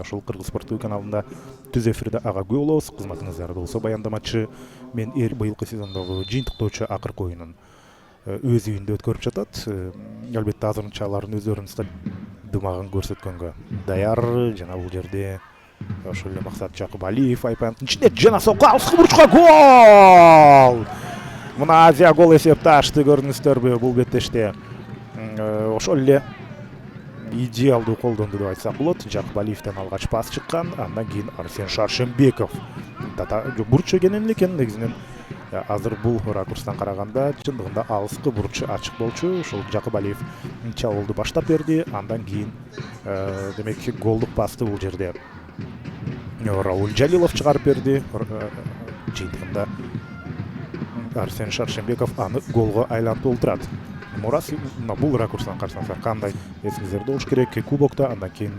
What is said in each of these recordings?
ошол Кыргыз спорттуу каналында түз эфирде ага күбө болобуз. Кызматыңыздарда болсо баяндамачы мен быйылкы сезондогу жыйынтыктоочу акыркы оюнун өз үйүндө өткөрүп жатат. Албетте азырынча алардын өздөрүнүн дымагын көрсөткөнгө даяр. Жана бул жерде ошол эле Максат Жакыбалиев айпанттын ичинде жана сокку алыскы бурчка гол. Мына Азия гол эсепти ачты, көрдүңүздөрбү? Бул беттеште ошол эле идеалдуу колдонду деп айтсак болот. Жакыбалиевден алгач пас чыккан, андан кийин Арсен Шаршембеков бурч экен экен негизинен. Азыр бул ракурстан караганда чындыгында алыскы бурч ачык болчу. Ошол Жакыбалиев чабуулду баштап берди, андан кийин демек голдук пасты бул жерде Рауль Жалилов чыгарып берди. Жыйынтыгында Арсен Шаршембеков аны голго айлантып олтурат. Мурас бул ракурстан карасаңыздар кандай эсиңиздерде болуш керек. Кубокто, андан кийин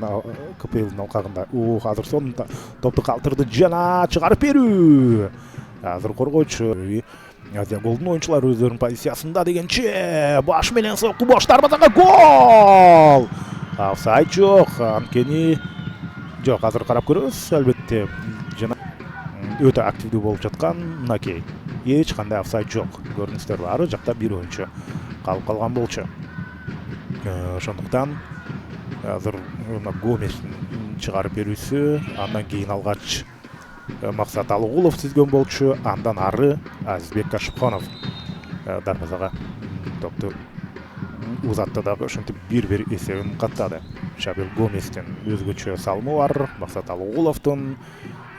КПЛдин алкагында азыр сонун топту калтырды жана чыгарып берүү. Азыр коргоочу Азия голдун оюнчулары өздөрүнүн позициясында дегенче баш менен сокку бош дарбазага гол. Офсайд жок, анткени жок. Азыр карап көрөбүз. Албетте жана өтө активдүү болуп жаткан мынакей. Эч кандай офсайд жок. Көрдүңүздөрбү? Ары жакта бир оюнчу калып калган болчу. Ошондуктан азыр Гоместин чыгарып берүүсү, андан кийин алгач Максат Алыгулов түзгөн болчу, андан ары Азизбек Кашыпханов дарбазага топту узатты дагы ошентип 1-1 эсебин каттады. Шабел Гоместин өзгөчө салымы бар. Максат Алыгуловдун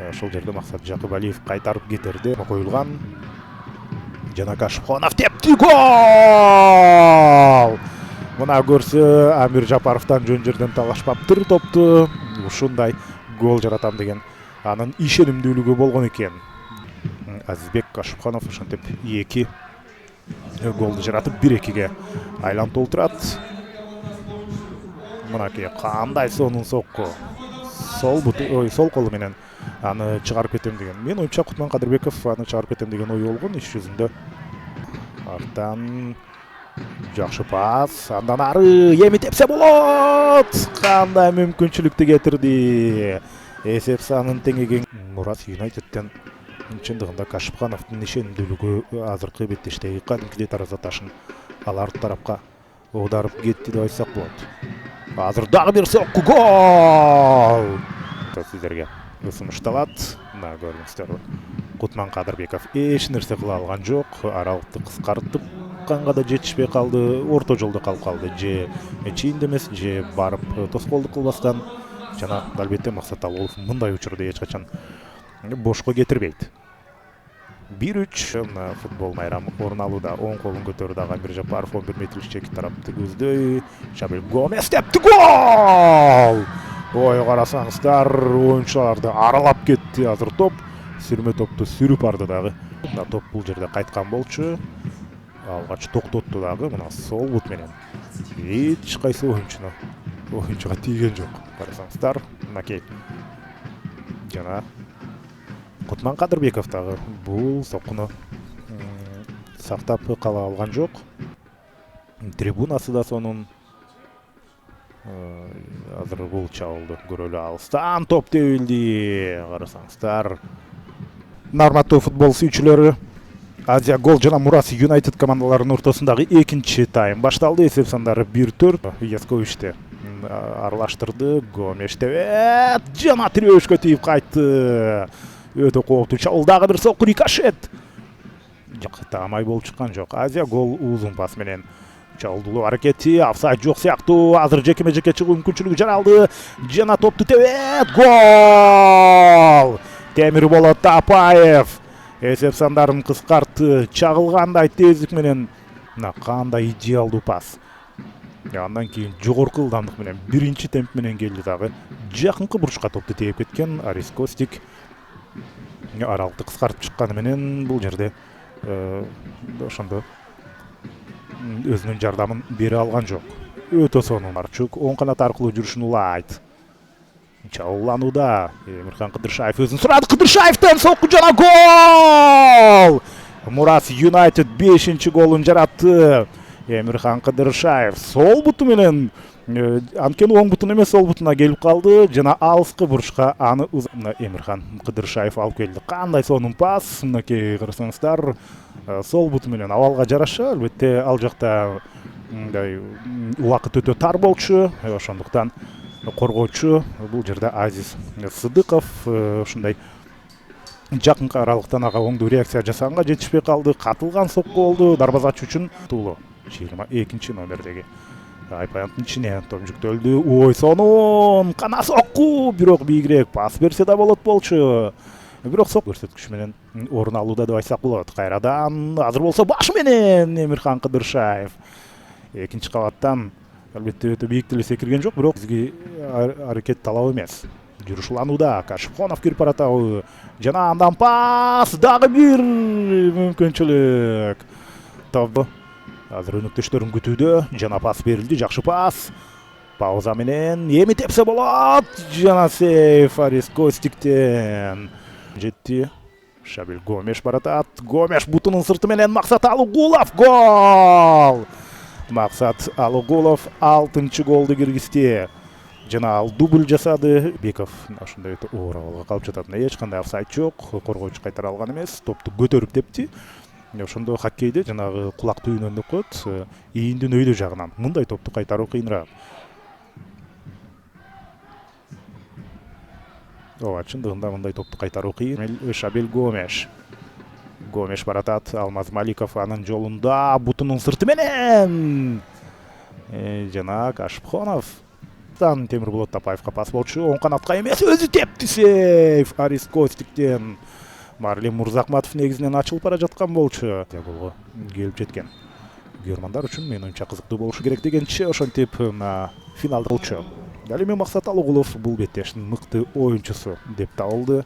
ошол жерде Максат Жакыбалиев кайтарып кетерде коюлган. Жана Кашыпханов тепти гол! Мына көрсө Амир Жапаровдон жөн жерден талашпаптыр топту. Ушундай гол жаратам деген анын ишенимдүүлүгү болгон экен. Азизбек Кашыпханов ошентип 2 голду жаратып 1-2ге айлантып олтурат. Мынакей кандай сонун сокку. Сол колу менен аны чыгарып кетем деген. Мен оюнча Кутман Кадырбеков аны чыгарып кетем деген ой болгон иш жүзүндө. Арттан жакшы пас, андан ары эми тепсе болот. Кандай мүмкүнчүлүктү кетирди. Эсеп санын теңеген Мурас Юнайтедден чындыгында Кашыпхановдун ишенимдүүлүгү азыркы беттештеги кадимкидей тараза ташын алар тарапка оодарып кетти деп айтсак болот. Азыр дагы бир сокку гол. Сиздерге сунушталат. Мына көрдүңүздөрбү? Кутман Кадырбеков эч нерсе кыла алган жок. Аралыкты кыскартып канга да жетишпей калды. Орто жолдо калып калды. Же чийинде эмес, же барып тоскоолдук кылбастан. Жана албетте Максат Алыгулов мындай учурду эч качан бошко кетирбейт. 1-3 футбол майрамы орун алууда. Оң колун көтөрдү Амир Жапаров 11 метрлик чеки тарапты көздөй. Шабел Гомес тепти гол! Ой, карасаңыздар, оюнчуларды аралап кетти. Азыр топ сүрмө топту сүрүп барды дагы. Мына топ бул жерде кайткан болчу. Алгач токтотту дагы мына сол бут менен. Эч кайсы оюнчуга тийген жок. Карасаңыздар, мынакей. Жана Кутман Кадырбеков дагы бул соккуну сактап кала алган жок. Трибунасы да сонун. Азыр бул чабуулду көрөлү алыстан топ тебилди. Карасаңыздар. Урматтуу футбол сүйүүчүлөрү, Азия гол жана Мурас Юнайтед командаларынын ортосундагы экинчи тайм башталды. Эсеп сандары 1-4. Ясковичте аралаштырды. Гомеш тебет жана тирөөшкө тийип кайтты. Өтө кооптуу чабуул, дагы бир сокку, рикошет. Жок, таамай болуп чыккан жок. Азия гол узун пас менен чабуулдуу аракети, офсайд жок сыяктуу. Азыр жекеме-жеке чыгуу мүмкүнчүлүгү жаралды. Жана топту тебет гол! Темирболот Тапаев эсеп сандарын кыскартты. Чагылгандай тездик менен кандай идеалдуу пас. Андан кийин жогорку ылдамдык менен биринчи темп менен келди дагы. Жакынкы бурчка топту тээп кеткен Арис Костик. Аралыкты кыскартып чыкканы менен бул жерде ошондо өзүнүн жардамын бере алган жок. Өтө сонун Марчук оң канат аркылуу жүрүшүн улайт. Чабууланууда Эмирхан Кыдыршаев өзүн сурады. Кыдыршаевден сокку жана гол! Мурас Юнайтед 5-голун жаратты. Эмирхан Кыдыршаев сол буту менен Анткени оң бутун эмес сол бутуна келип калды жана алыскы бурушка аны Эмирхан Кыдыршаев алып келди. Кандай сонун пас, мынакей карасаңыздар, сол буту менен абалга жараша, албетте ал жакта мындай убакыт өтө тар болчу, ошондуктан коргоочу бул жерде Азиз Сыдыков ушундай жакынкы аралыктан ага оңдуу реакция жасаганга жетишпей калды. Катылган сокку болду дарбазачы үчүн. Туулу 22 номердеги Айпаянттын ичине топ жүктөлдү. Ой, сонун кана сокку, бирок бийигирээк пас берсе да болот болчу. Бирок сок көрсөткүч менен орун алууда деп айтсак болот. Кайрадан азыр болсо баш менен Эмирхан Кыдыршаев экинчи кабаттан албетте өтө бийик деле секирген жок, бирок бизге аракет талап эмес. Жүрүшланууда Кашыпхонов кирип баратабы жана андан пас, дагы бир мүмкүнчүлүк. Топ азыр өнөктөштөрүн күтүүдө, жана пас берилди, жакшы пас. Пауза менен эми тепсе болот. Жана сейф Арис Костиктен жетти. Шабел Гомеш баратат. Гомеш бутунун сырты менен Максат Алыгулов гол. Максат Алыгулов 6-чы голду киргизди. Жана ал дубль жасады. Беков ошондой өтө оор абалга калып жатат. Эч кандай офсайд жок. Коргоочу кайтара алган эмес. Топту көтөрүп тепти. Ошондо хоккейде жанагы кулак түйүнөн деп коет, ийиндин өйдө жагынан мындай топту кайтаруу кыйыныраак. Ооба, чындыгында мындай топту кайтаруу кыйын. Шабел Гомеш. Гомеш баратат. Алмаз Маликов анын жолунда бутунун сырты менен. Жана Кашыпхонов. Темирболот Тапаевка пас болчу. Оң канатка эмес, өзү тепти. Сейф Арис Костиктен. Марлен Мурзахматов негизинен ачылып бара жаткан болчу. Голго келип жеткен. Көрмандар үчүн менин оюнча кызыктуу болушу керек дегенче ошентип финалда болчу. Дал эми Максат Алыгулов бул беттештин мыкты оюнчусу деп табылды.